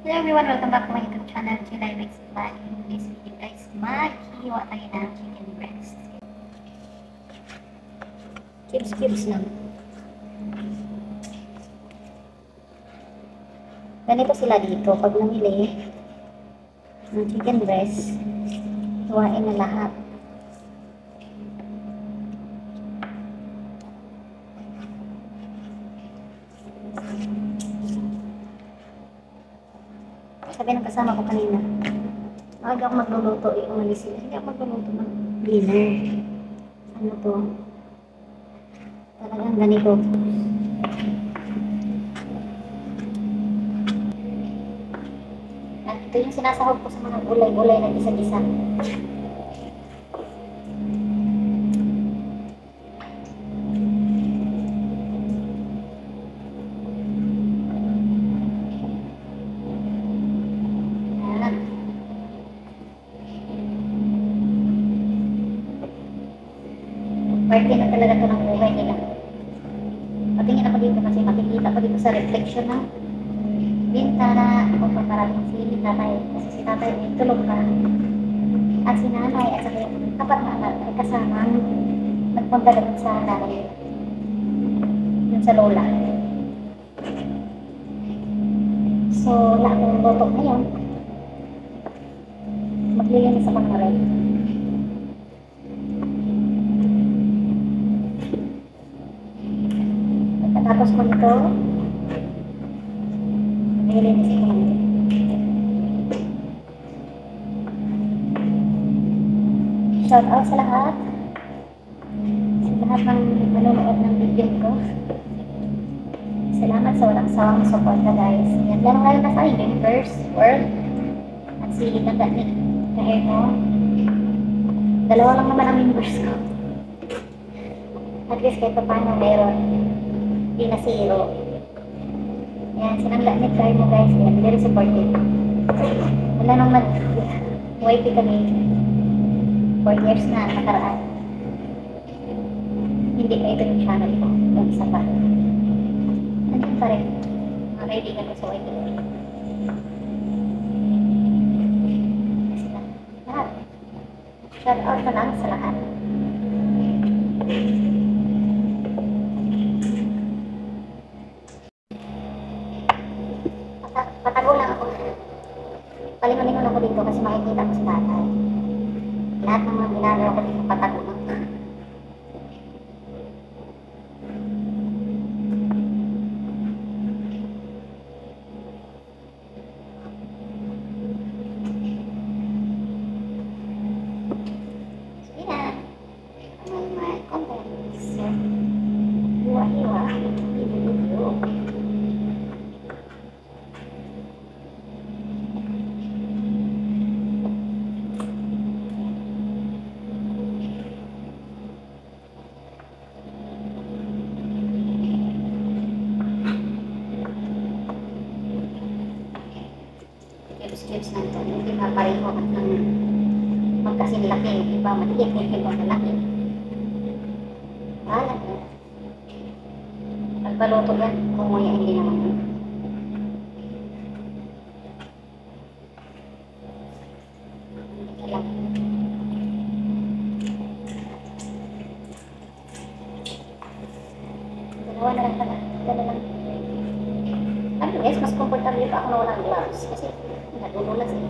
Hello everyone, welcome back to my YouTube channel, July Weeks Vlog. In this video guys, maghihiwa tayo ng chicken breast. Cubes lang. Ganito sila dito. Pag namili ng chicken breast, hiwain na lahat. Sabi ng kasama ko kanina, huwag ako magluluto, umalis sila. Hindi ako magluluto ng dinner. Ano to? Talagang ganito. At ito yung sinasahog ko sa mga gulay-gulay na gisa-gisa. Parte na talaga ito ng buhay nila. Patingin ako dito kasi makikita ko dito sa reflection ng bintana o maraming sili tatay. Kasi si tatay ay tulog pa. At si nanay at saka yung kapat na anak ay kasama nagpunta doon sa nanay. Yun sa lola. So, lahat ng luto ngayon maglilinis ako ng red. Tapos ko nito, nililinis ko lang. Shout out sa lahat. Sa lahat ng manonood ng video ko. Salamat sa walang sawang suporta guys. Yan lang ngayon na sa Universe World. At si Nagani na-air mo. Dalawa lang naman ang members ko. At least kahit pa paano meron. Hindi na zero. Yan, sinangga ni Carmo guys. Yan, very supportive. Wala nang YP kami 4 years na nakaraan. Hindi pa ito yung channel ko. Yung isa pa. Nandiyan pa rin. Mga kaibigan ko sa YP. Lahat. Shout out na lang sa lahat. Patago lang ako. Palingon-lingon ako dito kasi makikita ko si tatay. Lahat ng mga ginagawa ko dito patago lang. Sige na. Mga contents. Hiwa-hiwa. Video-video. Cubes na ito. Hindi papareho ng magkasinlaki. Iba maliit, iba malaki. Wala na. Pagpaluto yan, kumuya hindi naman yun. Dalawa na lang pala. Dalawa lang. Ano guys, mas comfortable pa ako na walang gloves. Kasi nadudulas eh.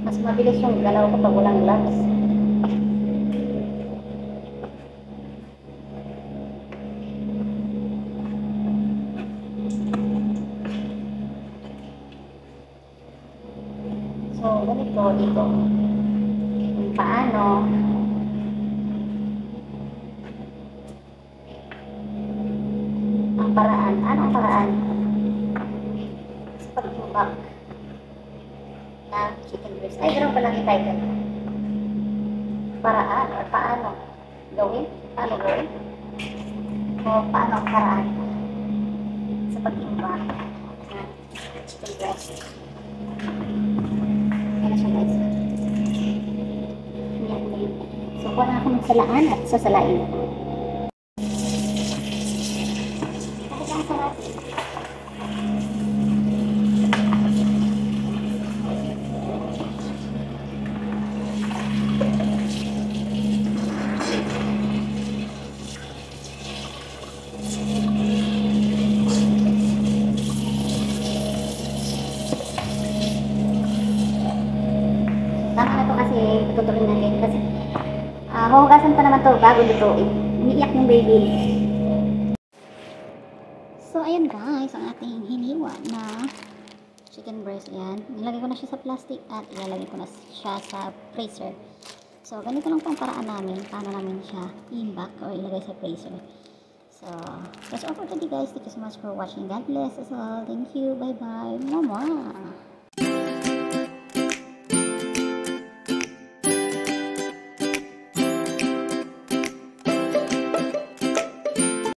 Mas mabilis yung galaw ko pag walang gloves. So, ganito dito. Kung paano ang paraan. Ano ang paraan? Sa pag-imbak na chicken breast. Ay, gano'n palang i-title. Paraan or paano gawin? Paano gawin? O paano ang paraan sa pag-imbak na chicken breast. Yan siya guys. Yan. So, kuha na ako ng salaan at sasalain ako. to bago lutuin. Umiiyak yung baby. So, ayan guys, ang ating hiniwa na chicken breast. Ayan. Nilagay ko na siya sa plastic at ilalagay ko na siya sa freezer. So, ganito lang po ang paraan namin. Paano namin siya i-imbak o ilagay sa freezer. So, that's all for today guys. Thank you so much for watching. God bless us all. Thank you. Bye-bye. Mama.